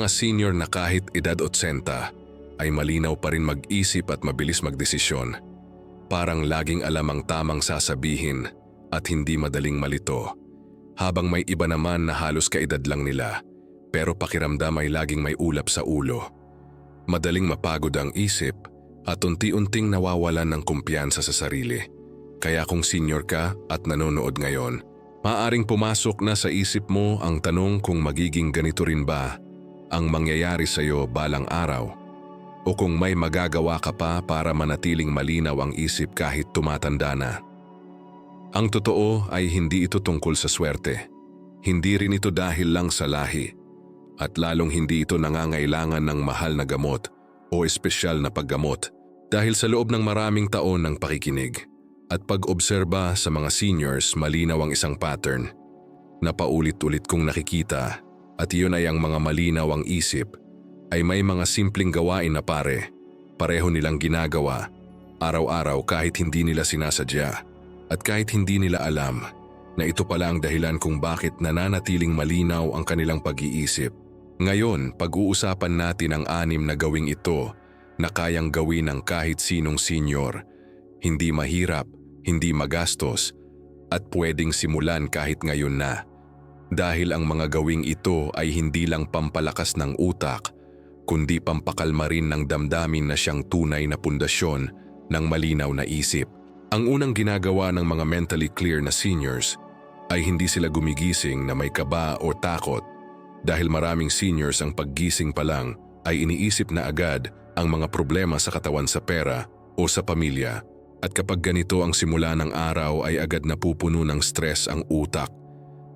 senior na kahit edad 80 ay malinaw pa rin mag-isip at mabilis magdesisyon. Parang laging alam ang tamang sasabihin at hindi madaling malito. Habang may iba naman na halos kaedad lang nila, pero pakiramdam ay laging may ulap sa ulo. Madaling mapagod ang isip at unti-unting nawawalan ng kumpiyansa sa sarili. Kaya kung senior ka at nanonood ngayon, maaaring pumasok na sa isip mo ang tanong kung magiging ganito rin ba ang mangyayari sa iyo balang araw, o kung may magagawa ka pa para manatiling malinaw ang isip kahit tumatanda na. Ang totoo ay hindi ito tungkol sa swerte. Hindi rin ito dahil lang sa lahi. At lalong hindi ito nangangailangan ng mahal na gamot o espesyal na paggamot dahil sa loob ng maraming taon ng pakikinig at pag-obserba sa mga seniors, malinaw ang isang pattern na paulit-ulit kong nakikita, at iyon ay ang mga malinaw ang isip ay may mga simpleng gawain na pareho nilang ginagawa araw-araw kahit hindi nila sinasadya. At kahit hindi nila alam na ito pala ang dahilan kung bakit nananatiling malinaw ang kanilang pag-iisip. Ngayon, pag-uusapan natin ang 6 na gawing ito na kayang gawin ng kahit sinong senior. Hindi mahirap, hindi magastos, at pwedeng simulan kahit ngayon na. Dahil ang mga gawing ito ay hindi lang pampalakas ng utak, kundi pampakalma rin ng damdamin na siyang tunay na pundasyon ng malinaw na isip. Ang unang ginagawa ng mga mentally clear na seniors ay hindi sila gumigising na may kaba o takot, dahil maraming seniors ang paggising pa lang ay iniisip na agad ang mga problema sa katawan, sa pera o sa pamilya. At kapag ganito ang simula ng araw ay agad napupuno ng stress ang utak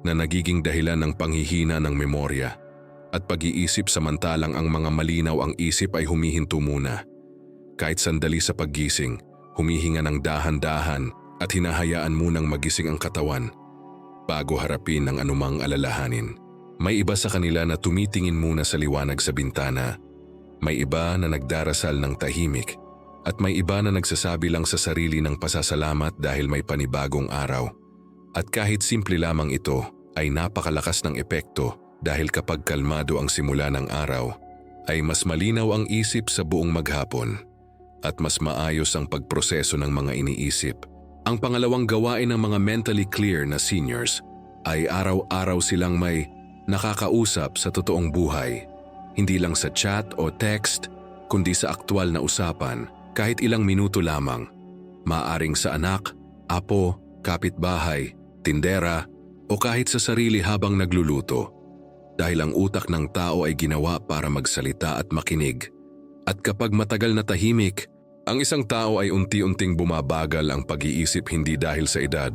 na nagiging dahilan ng panghihina ng memorya at pag-iisip, samantalang ang mga malinaw ang isip ay humihinto muna. Kahit sandali sa paggising, humihinga ng dahan-dahan at hinahayaan munang magising ang katawan bago harapin ang anumang alalahanin. May iba sa kanila na tumitingin muna sa liwanag sa bintana, may iba na nagdarasal ng tahimik, at may iba na nagsasabi lang sa sarili ng pasasalamat dahil may panibagong araw. At kahit simple lamang ito ay napakalakas ng epekto, dahil kapag kalmado ang simula ng araw ay mas malinaw ang isip sa buong maghapon at mas maayos ang pagproseso ng mga iniisip. Ang pangalawang gawain ng mga mentally clear na seniors ay araw-araw silang may nakakausap sa totoong buhay. Hindi lang sa chat o text, kundi sa aktwal na usapan, kahit ilang minuto lamang. Maaring sa anak, apo, kapitbahay, tindera, o kahit sa sarili habang nagluluto. Dahil ang utak ng tao ay ginawa para magsalita at makinig. At kapag matagal na tahimik, ang isang tao ay unti-unting bumabagal ang pag-iisip, hindi dahil sa edad,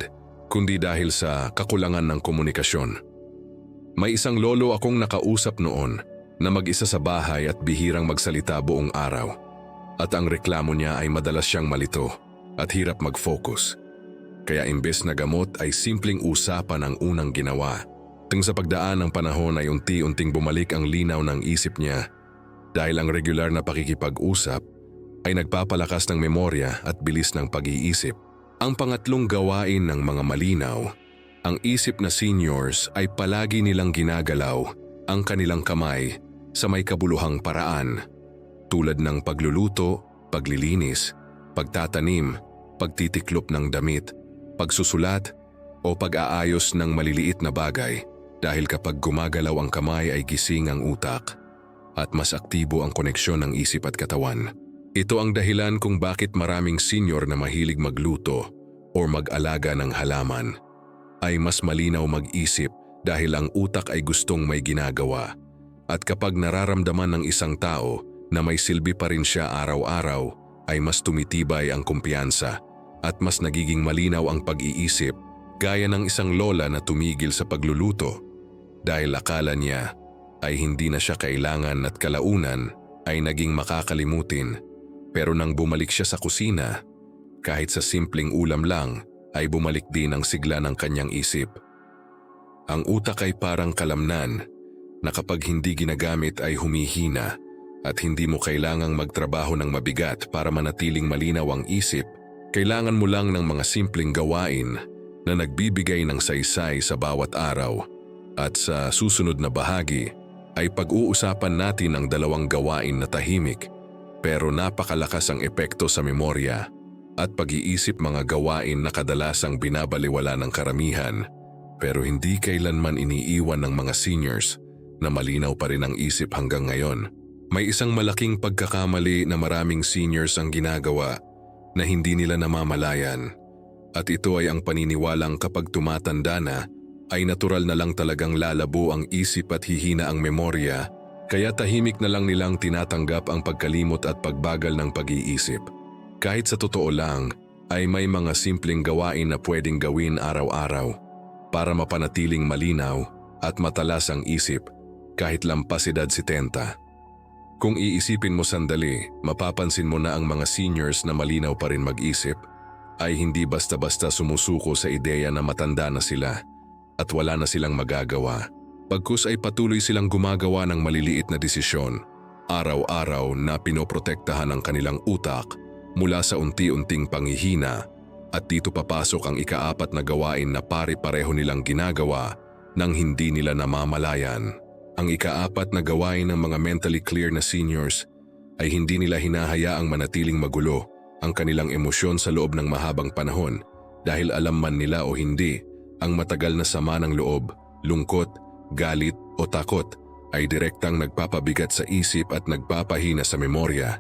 kundi dahil sa kakulangan ng komunikasyon. May isang lolo akong nakausap noon na mag-isa sa bahay at bihirang magsalita buong araw. At ang reklamo niya ay madalas siyang malito at hirap mag-focus. Kaya imbes na gamot ay simpleng usapan ang unang ginawa. Sa pagdaan ng panahon ay unti-unting bumalik ang linaw ng isip niya, dahil ang regular na pakikipag-usap ay nagpapalakas ng memorya at bilis ng pag-iisip. Ang pangatlong gawain ng mga malinaw ang isip na seniors ay palagi nilang ginagalaw ang kanilang kamay sa may kabuluhang paraan, tulad ng pagluluto, paglilinis, pagtatanim, pagtitiklop ng damit, pagsusulat, o pag-aayos ng maliliit na bagay, dahil kapag gumagalaw ang kamay ay gising ang utak at mas aktibo ang koneksyon ng isip at katawan. Ito ang dahilan kung bakit maraming senior na mahilig magluto o mag-alaga ng halaman ay mas malinaw mag-isip, dahil ang utak ay gustong may ginagawa. At kapag nararamdaman ng isang tao na may silbi pa rin siya araw-araw, ay mas tumitibay ang kumpiyansa at mas nagiging malinaw ang pag-iisip, gaya ng isang lola na tumigil sa pagluluto dahil akala niya ay hindi na siya kailangan at kalaunan ay naging makakalimutin. Pero nang bumalik siya sa kusina, kahit sa simpleng ulam lang, ay bumalik din ang sigla ng kanyang isip. Ang utak ay parang kalamnan na kapag hindi ginagamit ay humihina, at hindi mo kailangang magtrabaho ng mabigat para manatiling malinaw ang isip. Kailangan mo lang ng mga simpleng gawain na nagbibigay ng saysay sa bawat araw. At sa susunod na bahagi ay pag-uusapan natin ang dalawang gawain na tahimik pero napakalakas ang epekto sa memorya at pag-iisip, mga gawain na kadalasang binabaliwala ng karamihan pero hindi kailanman iniiwan ng mga seniors na malinaw pa rin ang isip hanggang ngayon. May isang malaking pagkakamali na maraming seniors ang ginagawa na hindi nila namamalayan. At ito ay ang paniniwalang kapag tumatanda na, ay natural na lang talagang lalabo ang isip at hihina ang memorya, kaya tahimik na lang nilang tinatanggap ang pagkalimot at pagbagal ng pag-iisip. Kahit sa totoo lang, ay may mga simpleng gawain na pwedeng gawin araw-araw para mapanatiling malinaw at matalas ang isip kahit lampas edad 70. Kung iisipin mo sandali, mapapansin mo na ang mga seniors na malinaw pa rin mag-isip ay hindi basta-basta sumusuko sa ideya na matanda na sila at wala na silang magagawa. Pagkus ay patuloy silang gumagawa ng maliliit na desisyon, araw-araw na pinoprotektahan ang kanilang utak mula sa unti-unting panghihina, at dito papasok ang ika-4 na gawain na pare-pareho nilang ginagawa nang hindi nila namamalayan. Ang ika-4 na gawain ng mga mentally clear na seniors ay hindi nila hinahayaang manatiling magulo ang kanilang emosyon sa loob ng mahabang panahon dahil alam man nila o hindi, ang matagal na sama ng loob, lungkot, galit o takot ay direktang nagpapabigat sa isip at nagpapahina sa memorya.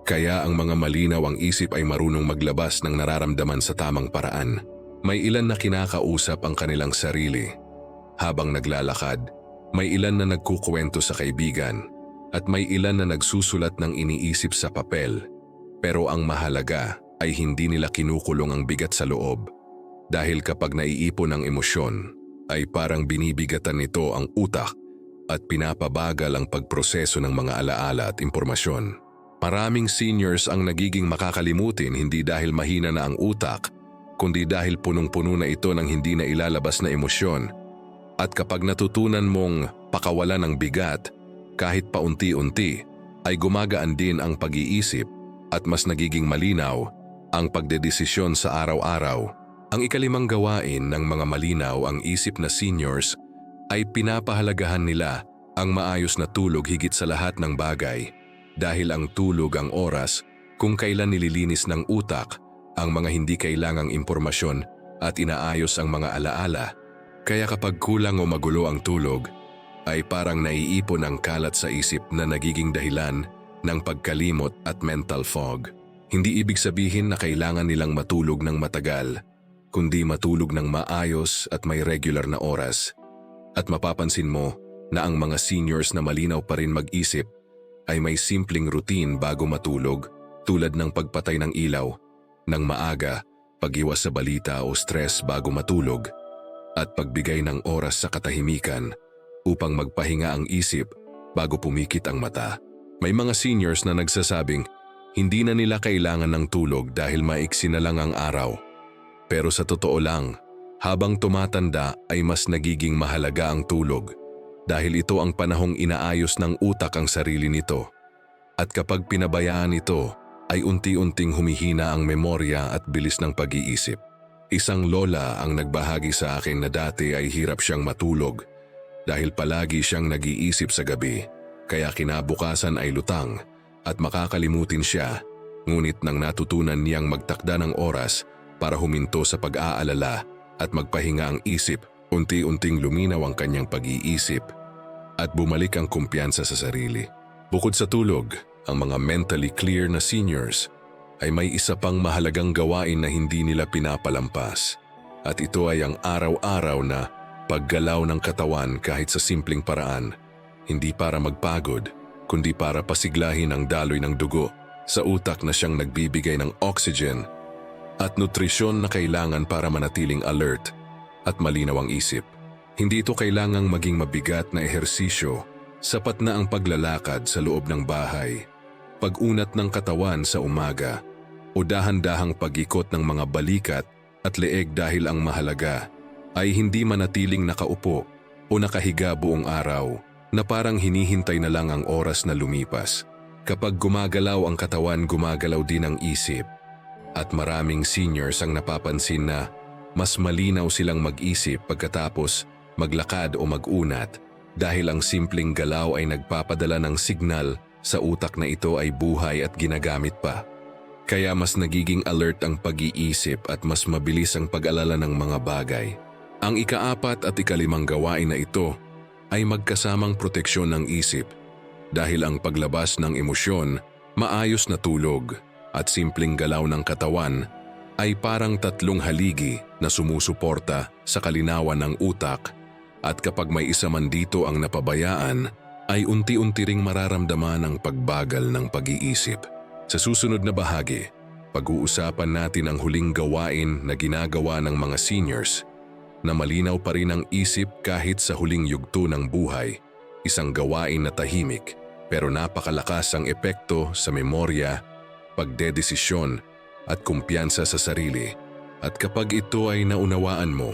Kaya ang mga malinaw ang isip ay marunong maglabas ng nararamdaman sa tamang paraan. May ilan na kinakausap ang kanilang sarili habang naglalakad, may ilan na nagkukwento sa kaibigan, at may ilan na nagsusulat ng iniisip sa papel. Pero ang mahalaga ay hindi nila kinukulong ang bigat sa loob. Dahil kapag naiipon ang emosyon, ay parang binibigatan nito ang utak at pinapabagal ang pagproseso ng mga alaala at impormasyon. Maraming seniors ang nagiging makakalimutin hindi dahil mahina na ang utak, kundi dahil punong-puno na ito ng hindi na ilalabas na emosyon. At kapag natutunan mong pakawalan ng bigat, kahit paunti-unti, ay gumagaan din ang pag-iisip at mas nagiging malinaw ang pagdedesisyon sa araw-araw. Ang ika-5 gawain ng mga malinaw ang isip na seniors ay pinapahalagahan nila ang maayos na tulog higit sa lahat ng bagay, dahil ang tulog ang oras kung kailan nililinis ng utak ang mga hindi kailangang impormasyon at inaayos ang mga alaala. Kaya kapag kulang o magulo ang tulog, ay parang naiipon ang kalat sa isip na nagiging dahilan ng pagkalimot at mental fog. Hindi ibig sabihin na kailangan nilang matulog ng matagal, kundi matulog ng maayos at may regular na oras. At mapapansin mo na ang mga seniors na malinaw pa rin mag-isip ay may simpleng routine bago matulog, tulad ng pagpatay ng ilaw, ng maaga, pag-iwas sa balita o stress bago matulog, at pagbigay ng oras sa katahimikan upang magpahinga ang isip bago pumikit ang mata. May mga seniors na nagsasabing hindi na nila kailangan ng tulog dahil maiksi na lang ang araw. Pero sa totoo lang, habang tumatanda ay mas nagiging mahalaga ang tulog dahil ito ang panahong inaayos ng utak ang sarili nito. At kapag pinabayaan ito, ay unti-unting humihina ang memorya at bilis ng pag-iisip. Isang lola ang nagbahagi sa akin na dati ay hirap siyang matulog dahil palagi siyang nag-iisip sa gabi, kaya kinabukasan ay lutang at makakalimutin siya. Ngunit nang natutunan niyang magtakda ng oras para huminto sa pag-aalala at magpahinga ang isip, unti-unting luminaw ang kanyang pag-iisip at bumalik ang kumpiyansa sa sarili. Bukod sa tulog, ang mga mentally clear na seniors ay may isa pang mahalagang gawain na hindi nila pinapalampas. At ito ay ang araw-araw na paggalaw ng katawan kahit sa simpleng paraan, hindi para magpagod, kundi para pasiglahin ang daloy ng dugo sa utak na siyang nagbibigay ng oxygen at nutrisyon na kailangan para manatiling alert at malinaw ang isip. Hindi ito kailangang maging mabigat na ehersisyo, sapat na ang paglalakad sa loob ng bahay, pag-unat ng katawan sa umaga, o dahan-dahang pag-ikot ng mga balikat at leeg, dahil ang mahalaga ay hindi manatiling nakaupo o nakahiga buong araw na parang hinihintay na lang ang oras na lumipas. Kapag gumagalaw ang katawan, gumagalaw din ang isip. At maraming seniors ang napapansin na mas malinaw silang mag-isip pagkatapos maglakad o mag-unat dahil ang simpleng galaw ay nagpapadala ng signal sa utak na ito ay buhay at ginagamit pa. Kaya mas nagiging alert ang pag-iisip at mas mabilis ang pag-alala ng mga bagay. Ang ika-4 at ika-5 gawain na ito ay magkasamang proteksyon ng isip dahil ang paglabas ng emosyon, maayos na tulog at simpleng galaw ng katawan ay parang 3 haligi na sumusuporta sa kalinawan ng utak at kapag may isa man dito ang napabayaan ay unti-unti ring mararamdaman ang pagbagal ng pag-iisip. Sa susunod na bahagi, pag-uusapan natin ang huling gawain na ginagawa ng mga seniors na malinaw pa rin ang isip kahit sa huling yugto ng buhay, isang gawain na tahimik pero napakalakas ang epekto sa memorya, pagdedesisyon at kumpiyansa sa sarili. At kapag ito ay naunawaan mo,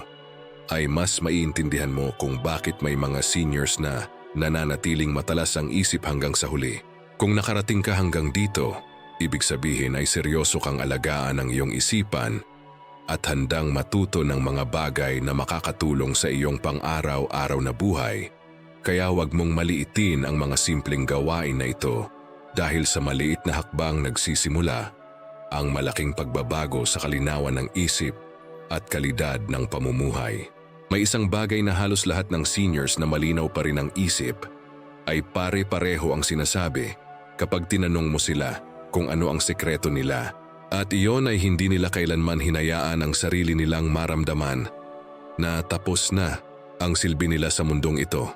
ay mas maiintindihan mo kung bakit may mga seniors na nananatiling matalas ang isip hanggang sa huli. Kung nakarating ka hanggang dito, ibig sabihin ay seryoso kang alagaan ang iyong isipan at handang matuto ng mga bagay na makakatulong sa iyong pang-araw-araw na buhay. Kaya huwag mong maliitin ang mga simpleng gawain na ito dahil sa maliit na hakbang nagsisimula ang malaking pagbabago sa kalinawan ng isip at kalidad ng pamumuhay. May isang bagay na halos lahat ng seniors na malinaw pa rin ang isip ay pare-pareho ang sinasabi kapag tinanong mo sila kung ano ang sekreto nila. At iyon ay hindi nila kailanman hinayaan ang sarili nilang maramdaman na tapos na ang silbi nila sa mundong ito.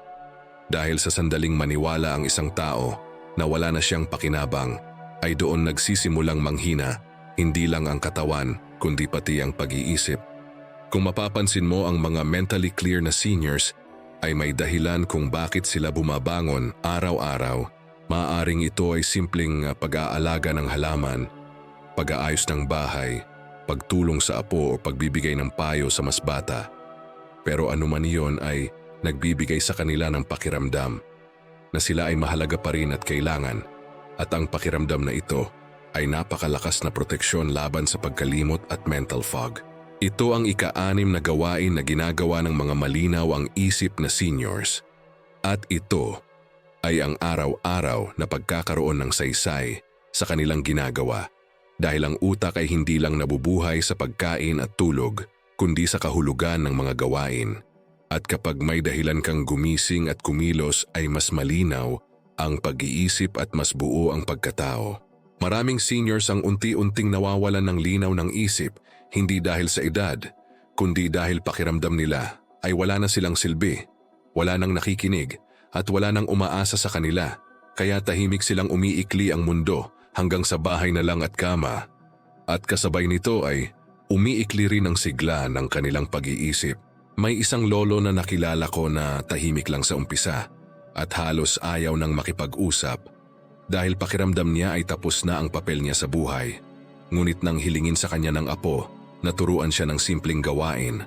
Dahil sa sandaling maniwala ang isang tao na wala na siyang pakinabang, ay doon nagsisimulang manghina, hindi lang ang katawan kundi pati ang pag-iisip. Kung mapapansin mo ang mga mentally clear na seniors ay may dahilan kung bakit sila bumabangon araw-araw. Maaaring ito ay simpleng pag-aalaga ng halaman, pag-aayos ng bahay, pagtulong sa apo o pagbibigay ng payo sa mas bata. Pero anuman iyon ay nagbibigay sa kanila ng pakiramdam na sila ay mahalaga pa rin at kailangan, at ang pakiramdam na ito ay napakalakas na proteksyon laban sa pagkalimot at mental fog. Ito ang ika-6 na gawain na ginagawa ng mga malinaw ang isip na seniors. At ito ay ang araw-araw na pagkakaroon ng saysay sa kanilang ginagawa dahil ang utak ay hindi lang nabubuhay sa pagkain at tulog kundi sa kahulugan ng mga gawain. At kapag may dahilan kang gumising at kumilos ay mas malinaw ang pag-iisip at mas buo ang pagkatao. Maraming seniors ang unti-unting nawawalan ng linaw ng isip hindi dahil sa edad kundi dahil pakiramdam nila ay wala na silang silbi, wala nang nakikinig at wala nang umaasa sa kanila, kaya tahimik silang umiikli ang mundo hanggang sa bahay na lang at kama. At kasabay nito ay umiikli rin ang sigla ng kanilang pag-iisip. May isang lolo na nakilala ko na tahimik lang sa umpisa at halos ayaw nang makipag-usap dahil pakiramdam niya ay tapos na ang papel niya sa buhay. Ngunit nang hilingin sa kanya ng apo na turuan siya ng simpleng gawain,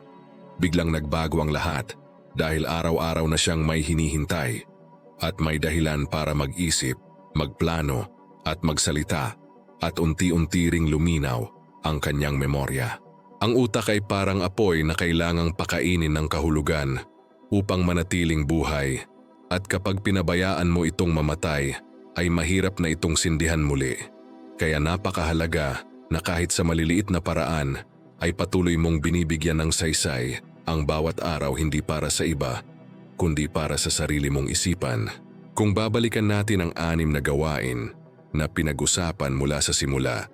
biglang nagbago ang lahat. Dahil araw-araw na siyang may hinihintay at may dahilan para mag-isip, magplano at magsalita at unti-unti ring luminaw ang kanyang memorya. Ang utak ay parang apoy na kailangang pakainin ng kahulugan upang manatiling buhay at kapag pinabayaan mo itong mamatay ay mahirap na itong sindihan muli. Kaya napakahalaga na kahit sa maliliit na paraan ay patuloy mong binibigyan ng saysay ang bawat araw hindi para sa iba, kundi para sa sarili mong isipan. Kung babalikan natin ang 6 na gawain na pinag-usapan mula sa simula,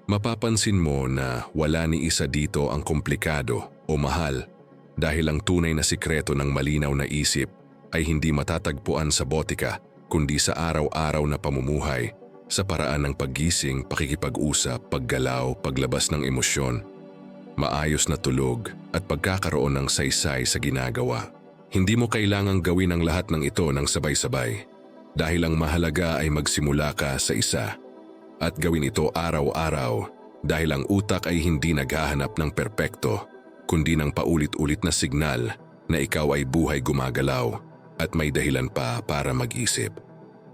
mapapansin mo na wala ni isa dito ang komplikado o mahal dahil ang tunay na sikreto ng malinaw na isip ay hindi matatagpuan sa botika kundi sa araw-araw na pamumuhay, sa paraan ng paggising, pakikipag-usap, paggalaw, paglabas ng emosyon, maayos na tulog at pagkakaroon ng saysay sa ginagawa. Hindi mo kailangang gawin ang lahat ng ito ng sabay-sabay dahil ang mahalaga ay magsimula ka sa isa at gawin ito araw-araw dahil ang utak ay hindi naghahanap ng perpekto kundi ng paulit-ulit na signal na ikaw ay buhay gumagalaw at may dahilan pa para mag-isip.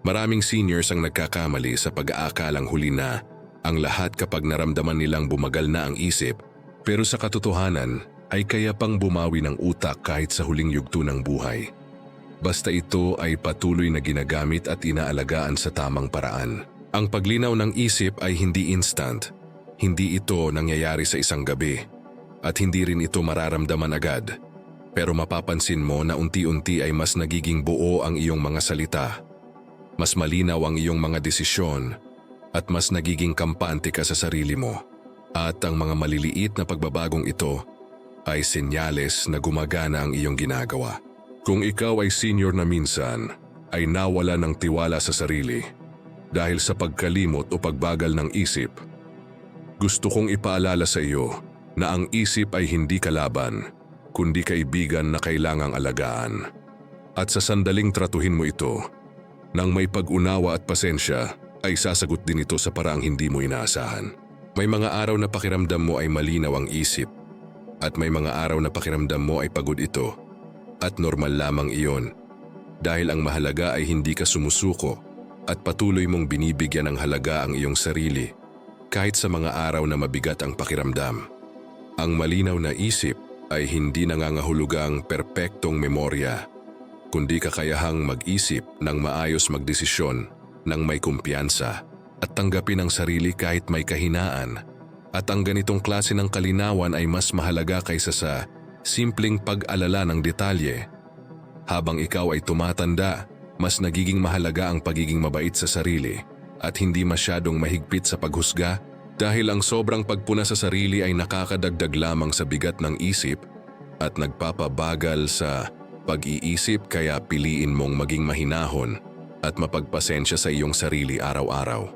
Maraming seniors ang nagkakamali sa pag-aakalang huli na ang lahat kapag naramdaman nilang bumagal na ang isip. Pero sa katotohanan ay kaya pang bumawi ng utak kahit sa huling yugto ng buhay. basta ito ay patuloy na ginagamit at inaalagaan sa tamang paraan. Ang paglinaw ng isip ay hindi instant. Hindi ito nangyayari sa isang gabi at hindi rin ito mararamdaman agad. Pero mapapansin mo na unti-unti ay mas nagiging buo ang iyong mga salita. Mas malinaw ang iyong mga desisyon at mas nagiging kampante ka sa sarili mo. At ang mga maliliit na pagbabagong ito ay senyales na gumagana ang iyong ginagawa. Kung ikaw ay senior na minsan, ay nawala ng tiwala sa sarili dahil sa pagkalimot o pagbagal ng isip, gusto kong ipaalala sa iyo na ang isip ay hindi kalaban, kundi kaibigan na kailangang alagaan. At sa sandaling tratuhin mo ito, nang may pag-unawa at pasensya, ay sasagot din ito sa paraang hindi mo inaasahan. May mga araw na pakiramdam mo ay malinaw ang isip, at may mga araw na pakiramdam mo ay pagod ito, at normal lamang iyon. Dahil ang mahalaga ay hindi ka sumusuko at patuloy mong binibigyan ng halaga ang iyong sarili, kahit sa mga araw na mabigat ang pakiramdam. Ang malinaw na isip ay hindi nangangahulugang perpektong memorya, kundi kakayahang mag-isip ng maayos magdesisyon ng may kumpiyansa at tanggapin ang sarili kahit may kahinaan. At ang ganitong klase ng kalinawan ay mas mahalaga kaysa sa simpleng pag-alala ng detalye. Habang ikaw ay tumatanda, mas nagiging mahalaga ang pagiging mabait sa sarili at hindi masyadong mahigpit sa paghusga, dahil ang sobrang pagpuna sa sarili ay nakakadagdag lamang sa bigat ng isip at nagpapabagal sa pag-iisip, kaya piliin mong maging mahinahon at mapagpasensya sa iyong sarili araw-araw.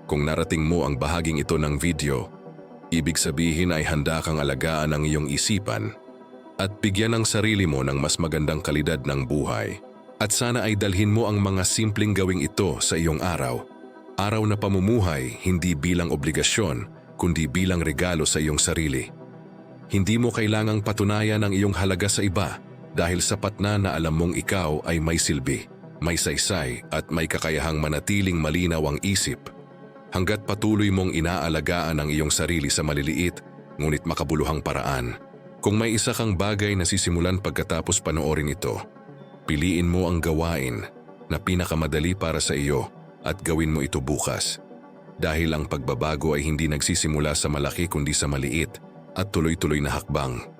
Kung narating mo ang bahaging ito ng video, ibig sabihin ay handa kang alagaan ang iyong isipan at bigyan ang sarili mo ng mas magandang kalidad ng buhay. At sana ay dalhin mo ang mga simpleng gawing ito sa iyong araw. Araw na pamumuhay hindi bilang obligasyon, kundi bilang regalo sa iyong sarili. Hindi mo kailangang patunayan ang iyong halaga sa iba dahil sapat na alam mong ikaw ay may silbi, may saysay at may kakayahang manatiling malinaw ang isip. Hanggat patuloy mong inaalagaan ang iyong sarili sa maliliit ngunit makabuluhang paraan. Kung may isa kang bagay na sisimulan pagkatapos panoorin ito, piliin mo ang gawain na pinakamadali para sa iyo at gawin mo ito bukas. Dahil ang pagbabago ay hindi nagsisimula sa malaki kundi sa maliit at tuloy-tuloy na hakbang.